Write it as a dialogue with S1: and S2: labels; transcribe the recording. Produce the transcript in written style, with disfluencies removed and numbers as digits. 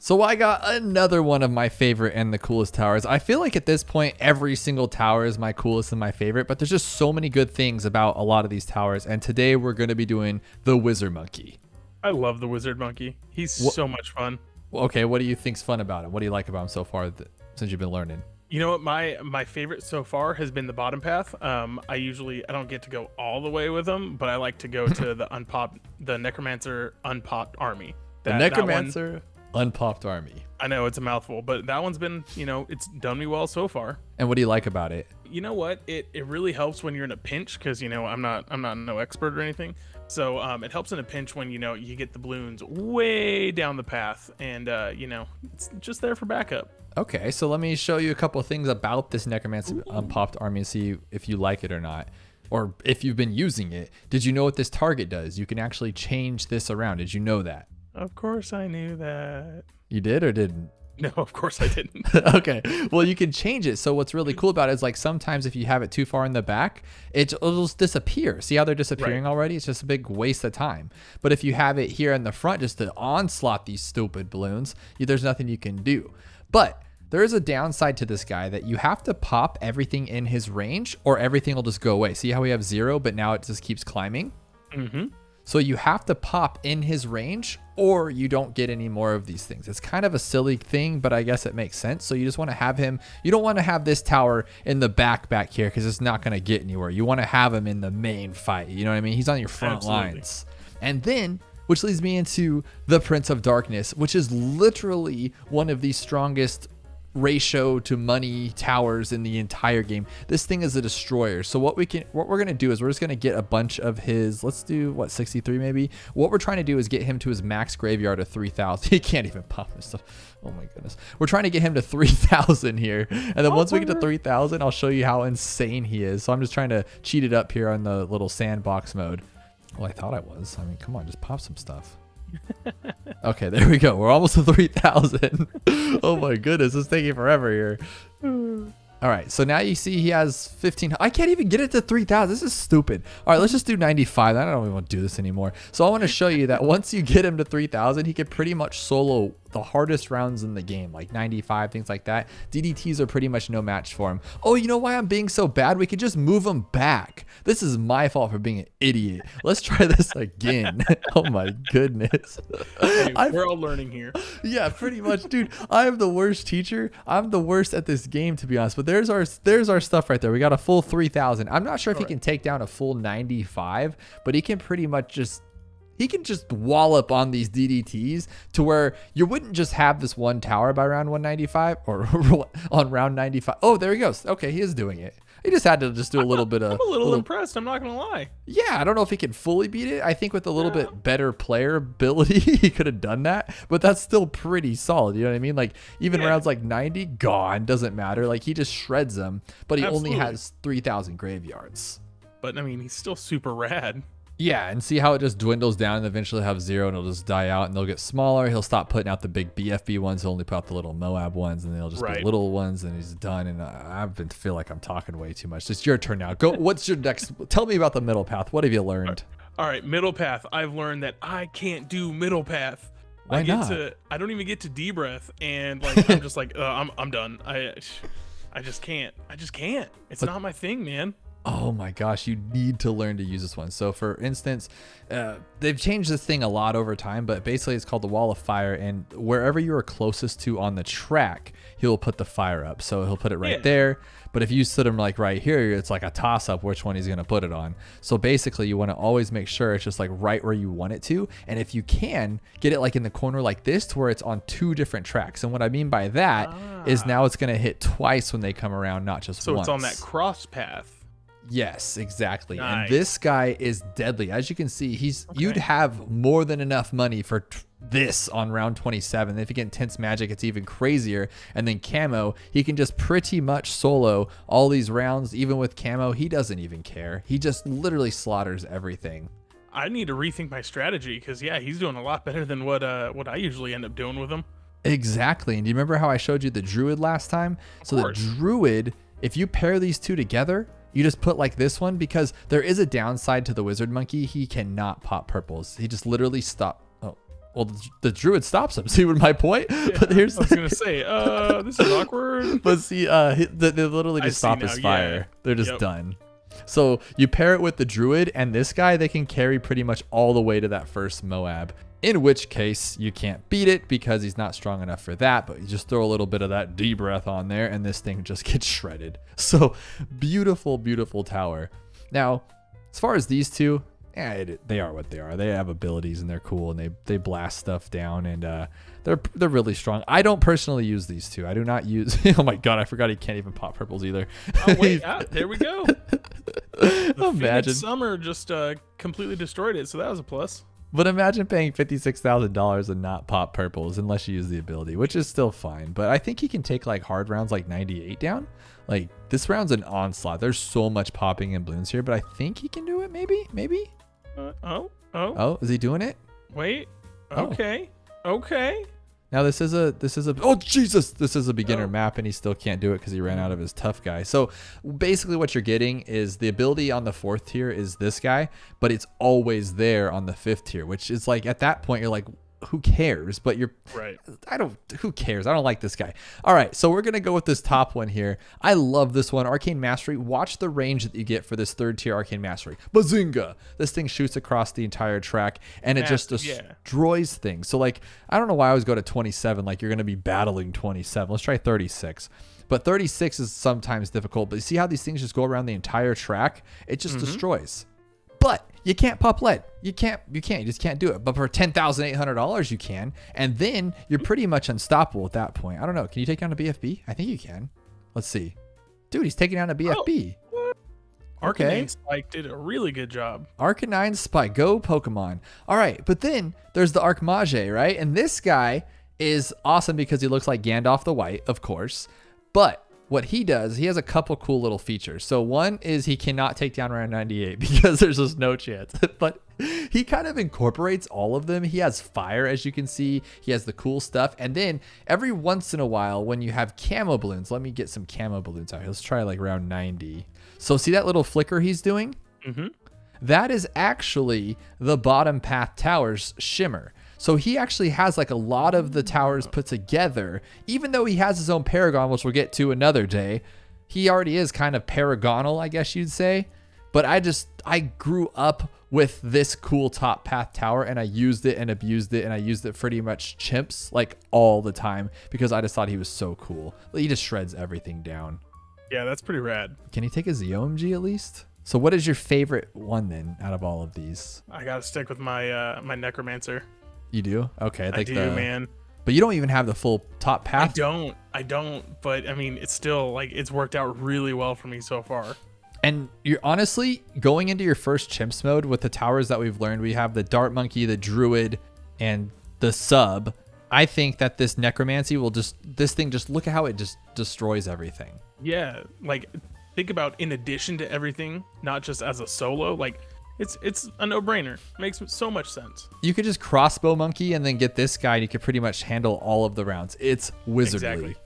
S1: So I got another one of my favorite and the coolest towers. I feel like at this point, every single tower is my coolest and my favorite, but there's just so many good things about a lot of these towers. And today we're going to be doing the Wizard Monkey.
S2: I love the Wizard Monkey. He's so much fun.
S1: Okay, what do you think's fun about him? What do you like about him so far since you've been learning?
S2: You know what? My favorite so far has been the bottom path. I don't get to go all the way with him, but I like to go to the Necromancer unpopped army.
S1: The Necromancer unpopped army.
S2: I know it's a mouthful, but that one's been, it's done me well so far.
S1: And what do you like about it?
S2: You know what? It really helps when you're in a pinch because I'm not no expert or anything. So it helps in a pinch when you get the balloons way down the path, and it's just there for backup.
S1: Okay, so let me show you a couple of things about this Necromancer unpopped army and see if you like it or not, or if you've been using it. Did you know what this target does? You can actually change this around. Did you know that?
S2: Of course I knew that.
S1: You did or didn't?
S2: No, of course I didn't.
S1: Okay, well, you can change it. So what's really cool about it is like sometimes if you have it too far in the back, it'll just disappear. See how they're disappearing already? It's just a big waste of time. But if you have it here in the front just to onslaught these stupid balloons, there's nothing you can do. But there is a downside to this guy that you have to pop everything in his range or everything will just go away. See how we have 0, but now it just keeps climbing?
S2: Mm-hmm.
S1: So you have to pop in his range or you don't get any more of these things. It's kind of a silly thing, but I guess it makes sense. So you just want to have him, you don't want to have this tower in the back here because it's not going to get anywhere. You want to have him in the main fight. You know what I mean? He's on your front lines. And then, which leads me into the Prince of Darkness, which is literally one of the strongest ratio to money towers in the entire game. This thing is a destroyer. So what we're going to do is we're just going to get a bunch of his, let's do 63 maybe. What we're trying to do is get him to his max graveyard of 3,000. He can't even pop this stuff. Oh my goodness. We're trying to get him to 3,000 here. And then once we get to 3,000, I'll show you how insane he is. So I'm just trying to cheat it up here on the little sandbox mode. Well, I thought I was. I mean, come on, just pop some stuff. Okay, there we go. We're almost to 3,000. Oh my goodness, it's taking forever here. All right, so now you see he has 15. I can't even get it to 3,000. This is stupid. All right, let's just do 95. I don't even want to do this anymore. So I want to show you that once you get him to 3,000, he can pretty much solo the hardest rounds in the game, like 95, things like that. DDTs are pretty much no match for him. Oh, you know why I'm being so bad? We could just move him back. This is my fault for being an idiot. Let's try this again. Oh my goodness.
S2: Hey, we're all learning here.
S1: Yeah, pretty much, dude. I am the worst teacher. I'm the worst at this game, to be honest. But there's our stuff right there. We got a full 3,000. I'm not sure if he can take down a full 95, but he can pretty much just wallop on these DDTs to where you wouldn't just have this one tower by round 195 or on round 95. Oh, there he goes. Okay, he is doing it. He just had to just do a little bit of...
S2: I'm a little impressed. I'm not going to lie.
S1: Yeah, I don't know if he can fully beat it. I think with a little bit better player ability, he could have done that. But that's still pretty solid. You know what I mean? Like, even rounds like 90, gone. Doesn't matter. Like, he just shreds them. But he only has 3,000 graveyards.
S2: But, I mean, he's still super rad.
S1: Yeah, and see how it just dwindles down and eventually have 0 and it'll just die out and they'll get smaller. He'll stop putting out the big BFB ones. He'll only put out the little Moab ones and they'll just be little ones and he's done. And I feel like I'm talking way too much. It's your turn now. Go. What's your next? Tell me about the middle path. What have you learned?
S2: All right, middle path. I've learned that I can't do middle path.
S1: Why not?
S2: I don't even get to D breath and like I'm just like I'm done. I just can't. It's not my thing, man.
S1: Oh my gosh, you need to learn to use this one. So for instance, they've changed this thing a lot over time, but basically it's called the Wall of Fire, and wherever you are closest to on the track, he'll put the fire up. So he'll put it right there. But if you sit him like right here, it's like a toss up which one he's going to put it on. So basically you want to always make sure it's just like right where you want it to. And if you can get it like in the corner like this to where it's on 2 different tracks. And what I mean by that is now it's going to hit twice when they come around, not just once.
S2: So it's on that cross path.
S1: Yes, exactly.
S2: Nice.
S1: And this guy is deadly. As you can see, you'd have more than enough money for this on round 27. If you get intense magic, it's even crazier. And then camo, he can just pretty much solo all these rounds. Even with camo, he doesn't even care. He just literally slaughters everything.
S2: I need to rethink my strategy because he's doing a lot better than what I usually end up doing with him.
S1: Exactly. And do you remember how I showed you the Druid last time? So the Druid, if you pair these two together, you just put like this one, because there is a downside to the Wizard Monkey. He cannot pop purples. He just literally Well, the druid stops him. See what my point?
S2: Yeah,
S1: But here's
S2: I was gonna say, this is awkward.
S1: but see, they literally just stop his fire.
S2: Yeah.
S1: They're just done. So you pair it with the druid and this guy, they can carry pretty much all the way to that first Moab. In which case you can't beat it because he's not strong enough for that. But you just throw a little bit of that D breath on there and this thing just gets shredded. So beautiful, beautiful tower. Now, as far as these two, they are what they are. They have abilities and they're cool and they blast stuff down and they're really strong. I don't personally use these two. I do not use. Oh my god, I forgot he can't even pop purples either.
S2: Oh wait, there we go. The
S1: Imagine
S2: Phoenix Summer just completely destroyed it, so that was a plus.
S1: But imagine paying $56,000 and not pop purples unless you use the ability, which is still fine. But I think he can take like hard rounds like 98 down. Like this round's an onslaught. There's so much popping and balloons here, but I think he can do it. Maybe. Oh, is he doing it?
S2: Wait. Okay. Okay.
S1: Now this is a oh Jesus, this is a beginner map and he still can't do it because he ran out of his tough guy. So basically what you're getting is the ability on the 4th tier is this guy, but it's always there on the 5th tier, which is like at that point you're like, who cares? But you're right. Who cares? I don't like this guy. All right, so we're gonna go with this top one here. I love this one, Arcane Mastery. Watch the range that you get for this 3rd tier Arcane Mastery. Bazinga! This thing shoots across the entire track and it just destroys things. So like, I don't know why I always go to 27. Like you're gonna be battling 27. Let's try 36. But 36 is sometimes difficult. But you see how these things just go around the entire track? It just destroys. But you can't pop lead. You just can't do it. But for $10,800 you can. And then you're pretty much unstoppable at that point. I don't know. Can you take down a BFB? I think you can. Let's see. Dude, he's taking down a BFB.
S2: Arcanine Spike did a really good job.
S1: Arcanine Spike. Go Pokemon. All right. But then there's the Arcmage, right? And this guy is awesome because he looks like Gandalf the White, of course. But what he does, he has a couple cool little features. So one is he cannot take down round 98 because there's just no chance. But he kind of incorporates all of them. He has fire, as you can see. He has the cool stuff. And then every once in a while, when you have camo balloons, let me get some camo balloons out here. Let's try like round 90. So see that little flicker he's doing? That is actually the bottom path tower's shimmer. So he actually has like a lot of the towers put together, even though he has his own Paragon, which we'll get to another day. He already is kind of Paragonal, I guess you'd say. But I grew up with this cool top path tower and I used it and abused it and I used it pretty much chimps like all the time because I just thought he was so cool. He just shreds everything down.
S2: Yeah, that's pretty rad.
S1: Can he take a ZOMG at least? So what is your favorite one then out of all of these?
S2: I gotta stick with my my Necromancer.
S1: You do? Okay.
S2: I do, man.
S1: But you don't even have the full top path.
S2: I don't. But I mean, it's still like it's worked out really well for me so far.
S1: And you're honestly going into your first chimps mode with the towers that we've learned. We have the Dart Monkey, the Druid, and the Sub. I think that this Necromancy will this thing look at how it just destroys everything.
S2: Yeah. Like think about in addition to everything, not just as a solo, like it's a no-brainer. Makes so much sense.
S1: You could just crossbow monkey and then get this guy and you could pretty much handle all of the rounds. It's wizardly.
S2: Exactly.